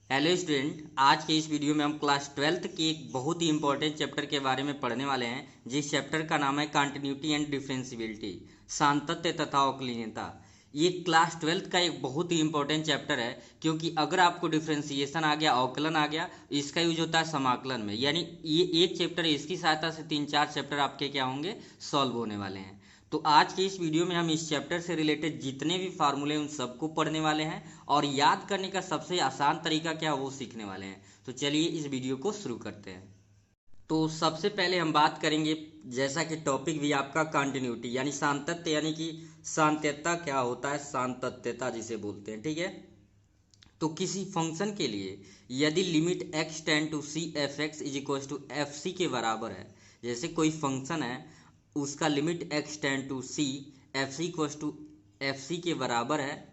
Hello student, आज के इस वीडियो में हम क्लास 12th के एक बहुत ही इंपॉर्टेंट चैप्टर के बारे में पढ़ने वाले हैं, जिस चैप्टर का नाम है कंटिन्यूटी एंड डिफरेंशियबिलिटी, सातत्य तथा अवकलनीयता। ये क्लास 12th का एक बहुत ही इंपॉर्टेंट चैप्टर है, क्योंकि अगर आपको डिफरेंशिएशन आ गया, अवकलन आ गया, इसका यूज होता है समाकलन में। यानी ये एक चैप्टर है, इसकी सहायता से 3-4 चैप्टर आपके क्या होंगे, सॉल्व होने वाले हैं। तो आज के इस वीडियो में हम इस चैप्टर से रिलेटेड जितने भी फार्मूले उन सबको पढ़ने वाले हैं, और याद करने का सबसे आसान तरीका क्या है वो सीखने वाले हैं। तो चलिए इस वीडियो को शुरू करते हैं। तो सबसे पहले हम बात करेंगे, जैसा कि टॉपिक भी आपका कंटिन्यूटी यानी सातत्य, यानी कि सातत्यता क्या होता है, सातत्यता जिसे बोलते हैं। ठीक है, तो किसी फंक्शन के लिए यदि limit x tend to c f x is equal to f c के बराबर है, जैसे कोई फंक्शन है, उसका limit x tend to c f c equal to f c के बराबर है,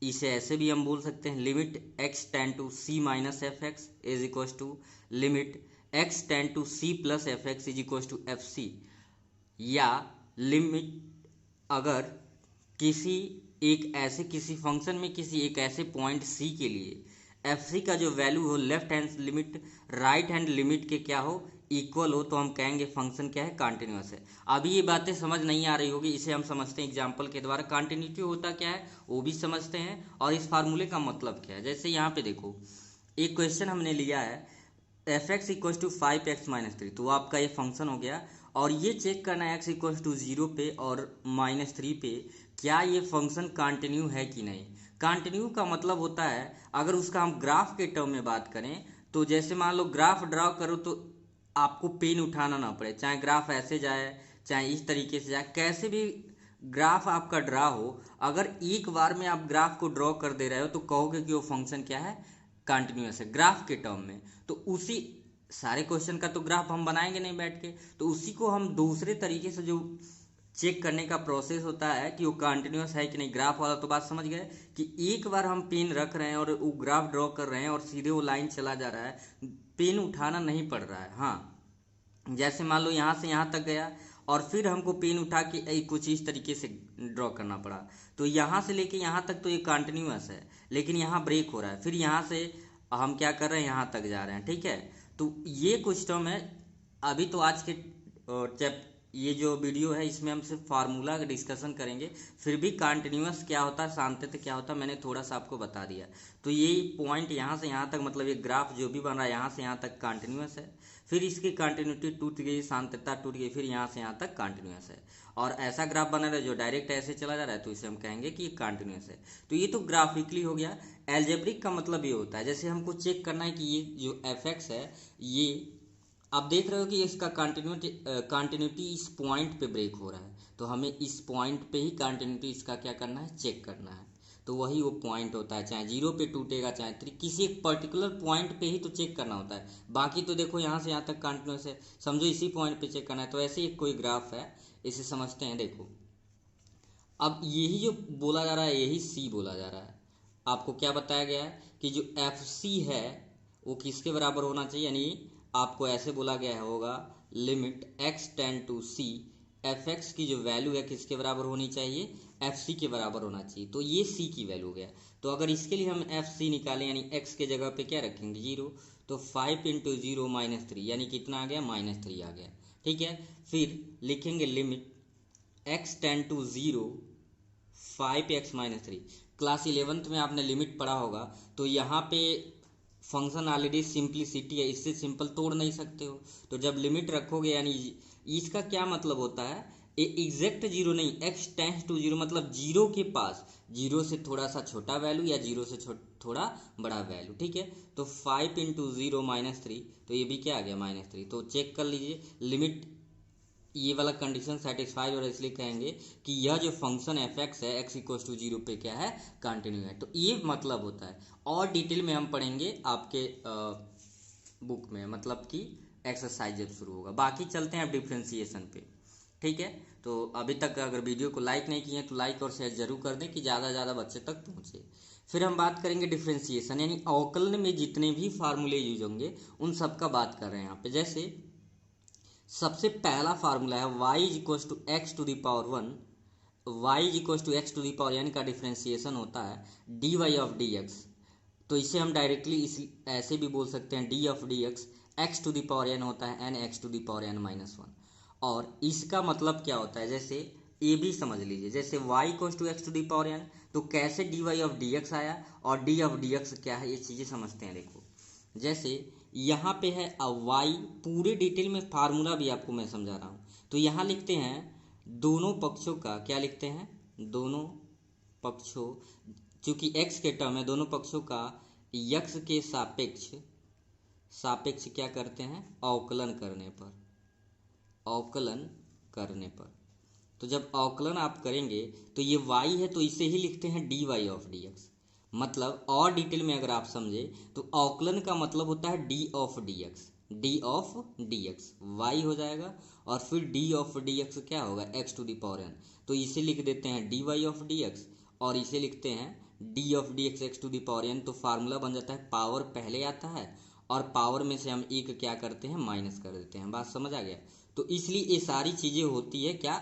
इसे ऐसे भी हम बोल सकते हैं limit x tend to c minus f x is equal to limit x tend to c plus f x is equal to f c. या लिमिट अगर किसी किसी फंक्शन में किसी एक ऐसे पॉइंट सी के लिए एफ सी का जो वैल्यू हो left hand limit right hand limit के क्या हो, इक्वल हो, तो हम कहेंगे फंक्शन क्या है, कंटिन्यूअस है। अभी ये बातें समझ नहीं आ रही होगी, इसे हम समझते हैं एग्जाम्पल के द्वारा। कंटिन्यूटी होता क्या है वो भी समझते हैं, और इस फार्मूले का मतलब क्या है। जैसे यहाँ पे देखो, एक क्वेश्चन हमने लिया है F x equal to 5x-3, तो आपका ये फंक्शन हो गया, और ये चेक करना है x इक्वल टू 0 पे और -3 पे क्या ये फंक्शन कंटिन्यू है कि नहीं। कंटिन्यू का मतलब होता है, अगर उसका हम ग्राफ के टर्म में बात करें, तो जैसे मान लो ग्राफ ड्रॉ करो तो आपको पेन उठाना ना पड़े, चाहे ग्राफ ऐसे जाए चाहे इस तरीके से जाए, कैसे भी ग्राफ आपका ड्रा हो, अगर एक बार में आप ग्राफ को ड्रॉ कर दे रहे हो तो कहोगे कि वो फंक्शन क्या है, कंटिन्यूअस है ग्राफ के टर्म में। तो उसी सारे क्वेश्चन का तो ग्राफ हम बनाएंगे नहीं बैठ के, तो उसी को हम दूसरे तरीके से जो चेक करने का प्रोसेस होता है कि वो कंटिन्यूअस है कि नहीं, ग्राफ वाला तो बात समझ गए कि एक बार हम पेन रख रहे हैं और वो ग्राफ ड्रॉ कर रहे हैं और सीधे वो लाइन चला जा रहा है, पेन उठाना नहीं पड़ रहा है। हाँ, जैसे मान लो यहाँ से यहाँ तक गया और फिर हमको पेन उठा के कुछ इस तरीके से ड्रॉ करना पड़ा, तो यहाँ से लेके यहाँ तक तो ये कंटिन्यूअस है, लेकिन यहाँ ब्रेक हो रहा है, फिर यहाँ से हम क्या कर रहे हैं, यहाँ तक जा रहे हैं। ठीक है, तो ये कुछ टर्म है। अभी तो आज के ये जो वीडियो है इसमें हम सिर्फ फार्मूला का डिस्कशन करेंगे, फिर भी कंटिन्यूअस क्या होता है, सातत्य क्या होता है, मैंने थोड़ा सा आपको बता दिया। तो ये पॉइंट यहाँ से यहाँ तक, मतलब ये ग्राफ जो भी बन रहा है यहाँ से यहाँ तक कंटिन्यूअस है, फिर इसकी कंटिन्यूटी टूट गई, सातत्यता टूट गई, फिर यहाँ से यहाँ तक कंटिन्यूअस है। और ऐसा ग्राफ बना रहा है जो डायरेक्ट ऐसे चला जा रहा है, तो इसे हम कहेंगे कि ये कंटिन्यूअस है। तो ये तो ग्राफिकली हो गया। एल्जेब्रिक का मतलब ये होता है, जैसे हमको चेक करना है कि ये जो एफ एक्स है, ये आप देख रहे हो कि इसका कंटिन्यूटी इस पॉइंट पे ब्रेक हो रहा है, तो हमें इस पॉइंट पे ही कंटिन्यूटी इसका क्या करना है, चेक करना है। तो वही वो पॉइंट होता है, चाहे 0 पे टूटेगा चाहे 3, किसी एक पर्टिकुलर पॉइंट पे ही तो चेक करना होता है। बाकी तो देखो यहाँ से यहाँ तक कंटिन्यूस है, समझो इसी पॉइंट पे चेक करना है। तो ऐसे एक कोई ग्राफ है, इसे समझते हैं। देखो, अब यही जो बोला जा रहा है यही सी बोला जा रहा है। आपको क्या बताया गया है कि जो एफ सी है वो किसके बराबर होना चाहिए, यानी आपको ऐसे बोला गया होगा limit x tend to c f x की जो वैल्यू है किसके बराबर होनी चाहिए, एफ सी के बराबर होना चाहिए। तो ये सी की वैल्यू हो गया। तो अगर इसके लिए हम एफ सी निकालें, यानी एक्स के जगह पे क्या रखेंगे, 0, तो 5 इंटू 0 -3, यानी कितना आ गया, -3 आ गया। ठीक है, फिर लिखेंगे limit x tend to 0 5x-3। Class 11th में आपने लिमिट पढ़ा होगा, तो यहाँ पे फंक्शन ऑलरेडी सिंप्लिसिटी है, इससे सिंपल तोड़ नहीं सकते हो। तो जब लिमिट रखोगे, यानी इसका क्या मतलब होता है, ये एग्जैक्ट 0 नहीं, x टेंस टू 0 मतलब 0 के पास 0 से थोड़ा सा छोटा वैल्यू या 0 से थोड़ा बड़ा वैल्यू। ठीक है, तो 5 इंटू 0 -3, तो ये भी क्या आ गया, -3। तो चेक कर लीजिए लिमिट ये वाला कंडीशन सेटिस्फाइड, और इसलिए कहेंगे कि यह जो फंक्शन एफ एक्स है एक्स इक्वल टू 0 पे क्या है, कंटिन्यू है। तो ये मतलब होता है, और डिटेल में हम पढ़ेंगे आपके बुक में, मतलब कि एक्सरसाइज जब शुरू होगा। बाकी चलते हैं अब डिफ्रेंसिएशन पे। ठीक है, तो अभी तक अगर वीडियो को लाइक नहीं किए तो लाइक और शेयर जरूर कर दें कि ज़्यादा से ज़्यादा बच्चे तक पहुँचे। फिर हम बात करेंगे डिफ्रेंसिएशन, यानी अवकलन में जितने भी फार्मूले यूज होंगे उन सब का बात कर रहे हैं यहाँ पे। जैसे सबसे पहला फार्मूला है y is equal to x to the power 1, y is equal to x to the power n का डिफ्रेंसिएशन होता है dy ऑफ dx। तो इसे हम डायरेक्टली इस ऐसे भी बोल सकते हैं d of d x x to the power n होता है n x to the power n minus one. और इसका मतलब क्या होता है, जैसे ये भी समझ लीजिए, जैसे y equals to x to the power n, तो कैसे d y of d x आया और डी ऑफ डी एक्स क्या है, ये चीज़ें समझते हैं। देखो जैसे यहाँ पे है y, पूरे डिटेल में फार्मूला भी आपको मैं समझा रहा हूँ। तो यहाँ लिखते हैं दोनों पक्षों का, क्या लिखते हैं, दोनों पक्षों, चूंकि x के टर्म है, दोनों पक्षों का x के सापेक्ष क्या करते हैं, अवकलन करने पर। तो जब अवकलन आप करेंगे तो ये y है तो इसे ही लिखते हैं dy ऑफ dx। मतलब और डिटेल में अगर आप समझे तो अवकलन का मतलब होता है d ऑफ dx y हो जाएगा, और फिर d ऑफ dx क्या होगा, x to the power n। तो इसे लिख देते हैं dy ऑफ dx और इसे लिखते हैं d of dx x to the power n। तो फार्मूला बन जाता है, पावर पहले आता है और पावर में से हम एक क्या करते हैं, माइनस कर देते हैं। बात समझ आ गया। तो इसलिए ये सारी चीज़ें होती है क्या,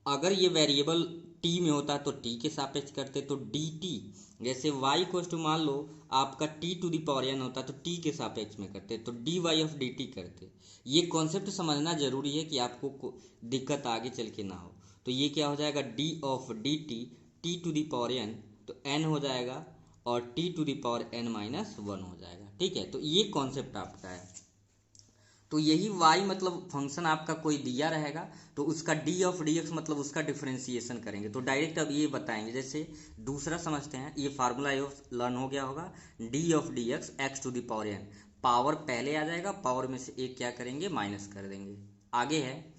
अगर ये वेरिएबल t में होता है तो t के सापेक्ष करते, तो dt, जैसे y को मान लो आपका t to the power n होता है तो t के सापेक्ष में करते, तो dy ऑफ dt करते। ये कॉन्सेप्ट समझना जरूरी है कि आपको दिक्कत आगे चल के ना हो। तो ये क्या हो जाएगा, d of dt t to the power n, तो n हो जाएगा और t to the power n minus one हो जाएगा। ठीक है, तो ये कॉन्सेप्ट आपका है। तो यही y मतलब फंक्शन आपका कोई दिया रहेगा तो उसका d ऑफ डी एक्स मतलब उसका डिफरेंशिएशन करेंगे। तो डायरेक्ट अब ये बताएंगे, जैसे दूसरा समझते हैं, ये फार्मूला लर्न हो गया होगा, d of d x x to the power n, power पहले आ जाएगा, पावर में से एक क्या करेंगे, माइनस कर देंगे। आगे है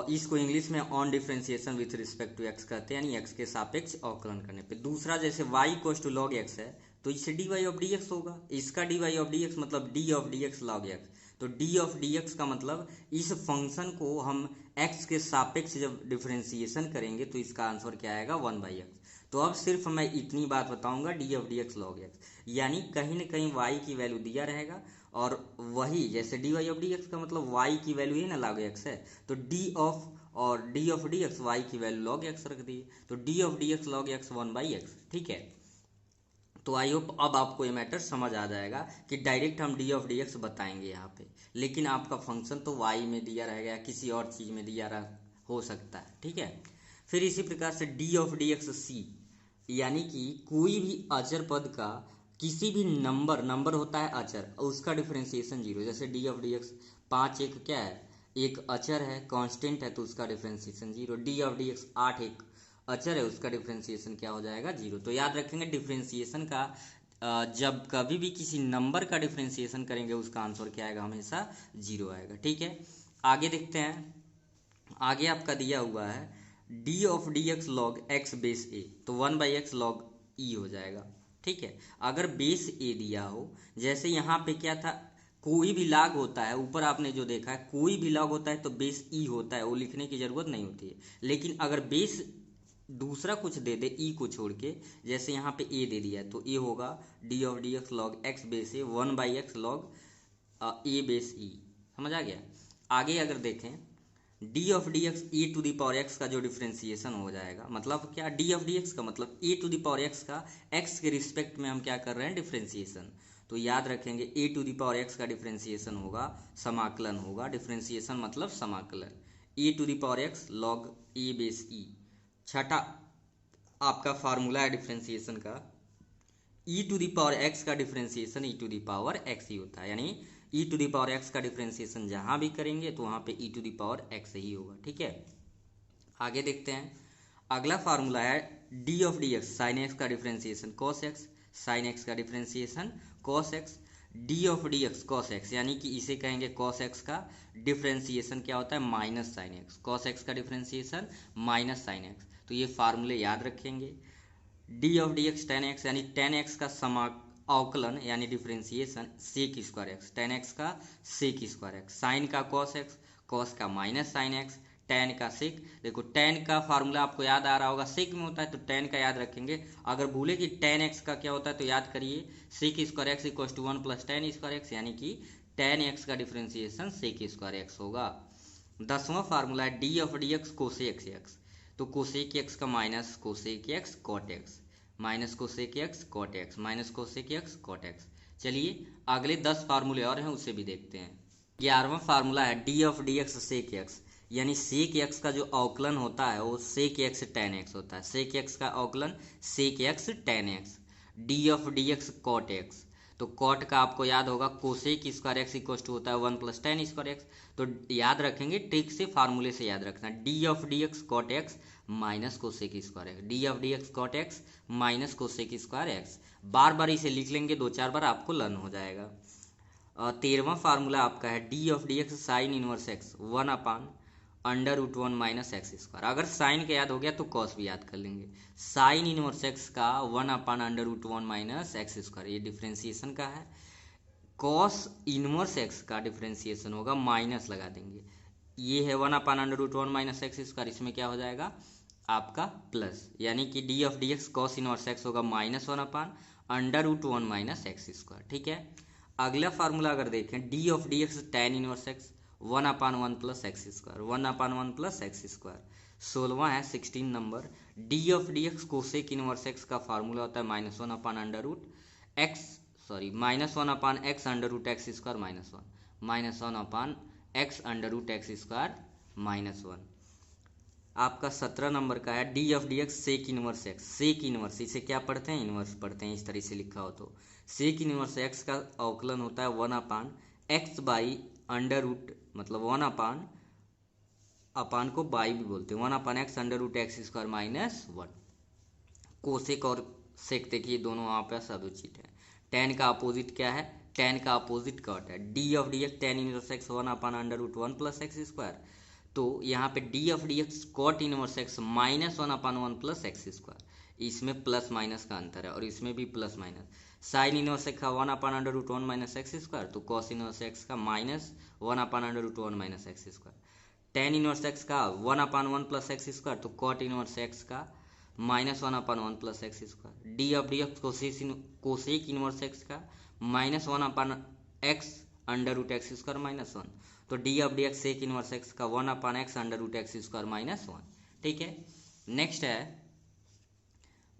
इसको इंग्लिश में on differentiation with respect to x कहते हैं, यानी एक्स के सापेक्ष अवकलन करने पे। दूसरा जैसे y equals to log x है तो इससे dy ऑफ dx होगा, इसका dy ऑफ dx मतलब d of dx log x। तो d ऑफ dx का मतलब इस फंक्शन को हम x के सापेक्ष जब डिफरेंशिएशन करेंगे तो इसका आंसर क्या आएगा, 1/x। तो अब सिर्फ मैं इतनी बात बताऊंगा, d of dx log x, यानी कहीं ना कहीं y की वैल्यू दिया रहेगा और वही जैसे dy ऑफ dx का मतलब y की वैल्यू ही ना log x है, तो d ऑफ dx y की वैल्यू log x रख दी, तो d of dx log x 1/x। ठीक है, तो आई होप अब आपको ये मैटर समझ आ जाएगा कि डायरेक्ट हम d ऑफ dx बताएंगे यहाँ पे, लेकिन आपका फंक्शन तो y में दिया रहेगा या किसी और चीज़ में दिया हो सकता है। ठीक है, फिर इसी प्रकार से d ऑफ dx c, यानी कि कोई भी अचर पद का किसी भी नंबर होता है अचर, उसका डिफरेंशिएशन जीरो। जैसे d ऑफ dx 5 एक क्या है, एक अचर है, कांस्टेंट है, तो उसका differentiation zero. d of dx 8 एक अचर है, उसका डिफरेंशिएशन क्या हो जाएगा, जीरो। तो याद रखेंगे डिफरेंशिएशन का जब कभी भी किसी नंबर का डिफरेंशिएशन करेंगे उसका आंसर क्या आएगा, हमेशा जीरो आएगा। ठीक है, आगे देखते हैं। आगे आपका दिया हुआ है d of dx log x base a, तो 1/x log e हो जाएगा। ठीक है, अगर बेस a दिया हो, जैसे यहाँ पे क्या था, कोई भी लॉग होता है, ऊपर आपने जो देखा है कोई भी लॉग होता है तो बेस e होता है, वो लिखने की जरूरत नहीं होती है। लेकिन अगर बेस दूसरा कुछ दे दे ई को छोड़ के, जैसे यहाँ पे ए दे दिया तो ए होगा d of d x log x base a 1/x log a base e. समझ आ गया। आगे अगर देखें d of d x a to the power x का जो डिफरेंशिएशन हो जाएगा, मतलब क्या, डी ऑफ डी एक्स का मतलब ए टू दी पावर एक्स का एक्स के रिस्पेक्ट में हम क्या कर रहे हैं, डिफरेंशिएशन। तो याद रखेंगे a to the power x का डिफरेंशिएशन होगा, समाकलन होगा। डिफरेंशिएशन मतलब समाकलन, a to the power x log a base e. छठा आपका फार्मूला है डिफरेंशिएशन का, e to the power x का differentiation e to the power x ही होता है, यानी e to the power x का डिफरेंशिएशन जहां भी करेंगे तो वहां पे e to the power x ही होगा। ठीक है, आगे देखते हैं। अगला फार्मूला है d of d x sine x का differentiation cos x, sine x का differentiation cos x, d of d x cos x, यानी कि इसे कहेंगे cos x का डिफरेंशिएशन क्या होता है, minus sine x. cos x का डिफरेंशिएशन माइनस साइन एक्स। तो ये फार्मूले याद रखेंगे। d of d x tan x, यानी टेन एक्स का अवकलन यानी differentiation sec square x, tan x का सेक स्क्वायर एक्स। साइन का cos x, cos का माइनस साइन एक्स, टेन का सेक। देखो टेन का फार्मूला आपको याद आ रहा होगा, सेक में होता है तो टेन का याद रखेंगे। अगर भूले कि टेन एक्स का क्या होता है तो याद करिए, sec square x equal to 1 + tan square x, यानी कि टेन एक्स का डिफरेंशिएशन सेक स्क्वायर एक्स होगा। 10वां फार्मूला है d of d x cosec x, तो कोसेक एक्स का minus cosec x cot x, minus cosec x cot x, minus cosec x cot x. चलिए अगले 10 फार्मूले और हैं, उसे भी देखते हैं। 11वां फार्मूला है d of d x sec x, यानी सेक एक्स का जो अवकलन होता है वो सेक एक्स टेन एक्स होता है। सेक एक्स का अवकलन sec x tan x. D of d x cot x, तो कॉट का आपको याद होगा cosec square x equal to होता है 1 + tan स्क्वायर एक्स। तो याद रखेंगे, ट्रिक से फार्मूले से याद रखना, d of d x cot x minus cosec square x, d of d x cot x minus cosec square x. बार बार इसे लिख लेंगे, 2-4 बार आपको लर्न हो जाएगा। 13वां फार्मूला आपका है d of d x sign inverse x 1/√1 minus x square. अगर साइन का याद हो गया तो कॉस भी याद कर लेंगे। साइन इनवर्स एक्स का 1/√1 माइनस एक्स स्क्वायर, ये डिफ्रेंसिएशन का है। कॉस इनवर्स एक्स का डिफ्रेंसिएशन होगा, माइनस लगा देंगे। ये है 1/√1 माइनस एक्स स्क्वायर, इसमें क्या हो जाएगा आपका प्लस, यानी कि D of d x cos inverse x होगा -1/√1 माइनस एक्स स्क्वायर। ठीक है, अगला फार्मूला अगर देखें, d of d x tan inverse x 1/1 + x square, 1/1 + x square. 16वां है 16 number, d of d x cosec inverse x का फार्मूला होता है -1/x -1/x square -1, -1/x square -1। आपका 17 नंबर का है d of d x sec inverse x, sec inverse इसे क्या पढ़ते हैं, इनवर्स पढ़ते हैं, इस तरह से लिखा हो तो सेक इनवर्स एक्स का अवकलन होता है 1/x बाई √ मतलब 1/अपान को बाई भी बोलते हैं, 1/x √x स्क्वायर -1। कोसेक और सेक देखिए दोनों वहाँ पे सदुचित है। टेन का अपोजिट क्या है, टेन का अपोजिट कॉट है। D of d x tan inverse x 1/√1 + x square, तो यहाँ पे d of d x cot inverse x -1/1 + x square, इसमें प्लस माइनस का अंतर है और इसमें भी plus minus. Sine inverse x का 1/√1 माइनस एक्स स्क्वायर, तो कॉस इनवर्स एक्स का -1/√1 minus x square. Tan inverse x का 1/1 + एक्स स्क्वायर, तो कॉट इनवर्स एक्स का -1/1 + x square. D of d x cosec inverse x का -1/x √x square -1, तो d of d x sec inverse x का 1/x √x square -1। ठीक है, next है,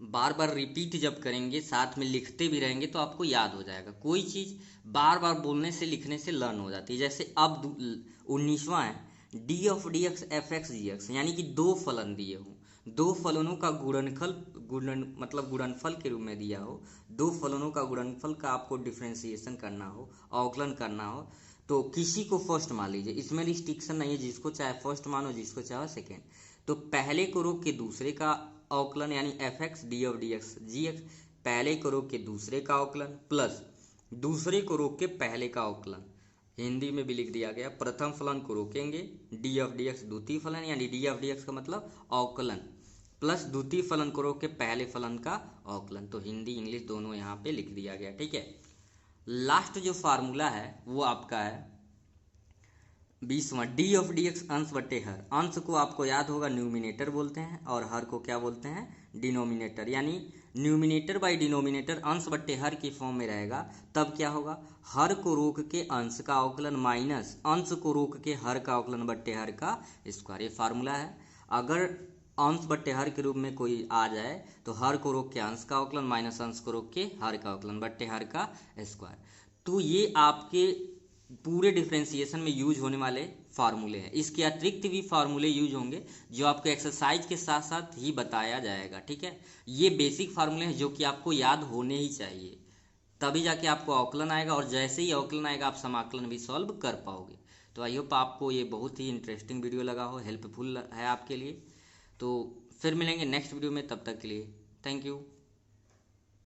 बार बार repeat जब करेंगे साथ में लिखते भी रहेंगे तो आपको याद हो जाएगा। कोई चीज़ बार बार बोलने से लिखने से लर्न हो जाती है। जैसे अब 19वां है d of d x f x g x, यानी कि दो फलन दिए हों, दो फलनों का गुणनफल के रूप में दिया हो, दो फलनों का गुणनफल का आपको डिफ्रेंसिएशन करना हो, अवकलन करना हो, तो किसी को फर्स्ट मान लीजिए, इसमें रिस्ट्रिक्शन नहीं है, जिसको चाहे फर्स्ट मानो, जिसको चाहे सेकेंड। तो पहले को रोक के दूसरे का अवकलन यानी f x d of d x g x, पहले को रोक के दूसरे का अवकलन प्लस दूसरे को रोक के पहले का अवकलन। हिंदी में भी लिख दिया गया, प्रथम फलन को रोकेंगे डी ऑफ डी एक्स द्वितीय फलन, यानी डी ऑफ डी एक्स का मतलब अवकलन, प्लस द्वितीय फलन को रोक के पहले फलन का अवकलन। तो हिंदी इंग्लिश दोनों यहाँ पे लिख दिया गया। ठीक है, लास्ट जो फार्मूला है वो आपका है 20वां, डी ऑफ डी एक्स अंश बटे हर। अंश को आपको याद होगा न्यूमिनेटर बोलते हैं और हर को क्या बोलते हैं, डिनोमिनेटर। यानी न्यूमिनेटर बाई डिनोमिनेटर अंश बट्टे हर की फॉर्म में रहेगा, तब क्या होगा, हर को रोक के अंश का अवकलन माइनस अंश को रोक के हर का अवकलन बट्टे हर का स्क्वायर। ये फार्मूला है। अगर अंश बट्टे हर के रूप में कोई आ जाए तो हर को रोक के अंश का अवकलन माइनस अंश को रोक के हर का अवकलन बट्टे हर का स्क्वायर। तो ये आपके पूरे डिफ्रेंसिएशन में यूज होने वाले फार्मूले हैं। इसके अतिरिक्त भी फार्मूले यूज होंगे जो आपको एक्सरसाइज के साथ साथ ही बताया जाएगा। ठीक है, ये बेसिक फार्मूले हैं जो कि आपको याद होने ही चाहिए, तभी जाके आपको अवकलन आएगा, और जैसे ही अवकलन आएगा आप समाकलन भी सॉल्व कर पाओगे। तो आई होप आपको ये बहुत ही इंटरेस्टिंग वीडियो लगा हो, हेल्पफुल है आपके लिए। तो फिर मिलेंगे नेक्स्ट वीडियो में, तब तक के लिए थैंक यू।